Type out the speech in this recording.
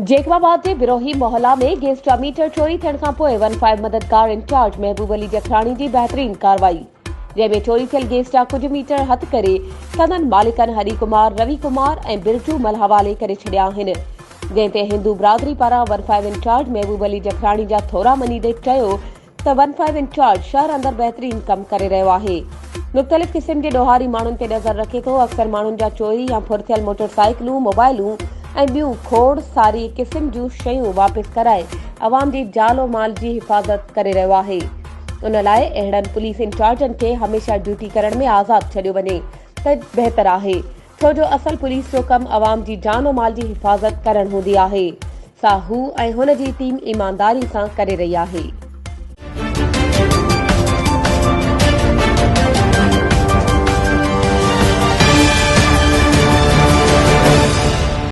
जेकबाबाद के बिरोही मोहल्ला में गैस जा मीटर चोरी थियण खां पोइ 15 मददगार इंचार्ज महबूब अली जखराणी जी बहितरीन कार्रवाई, जंहिंमें चोरी थियल गैस जा कुछ मीटर हथ करे संदन मालिकन हरी कुमार, रवि कुमार ऐं बिरजू मल हवाले करे छॾिया आहिनि। जंहिं ते हिंदू बिरादरी पारां 15 इंचार्ज महबूब अली जखराणी जा थोरा मञीदे चयो त 15 इंचार्ज शहर अंदर बेहतरीन कम करे रहियो आहे। मुख़्तलिफ़ क़िस्म जे ॾोहारी माण्हुनि ते नज़र रखे थो। अक्सर माण्हुनि जा चोरी या फुरथियल मोटरसाइकिलूं, मोबाइलूं ऐं ॿियूं खोड़ सारी क़िस्म जूं शयूं वापसि कराए अवाम जी जान माल जी हिफ़ाज़त करे रहियो आहे। उन लाइ अहिड़नि पुलिस इंचार्जनि खे हमेशह ड्यूटी करण में आज़ादु छॾियो वञे त बहितर आहे, छो जो असल पुलिस जो कमु अवाम जी जान माल जी हिफ़ाज़त करणु हूंदी आहे। सा हू ऐं हुन जी टीम ईमानदारी सां करे रही आहे।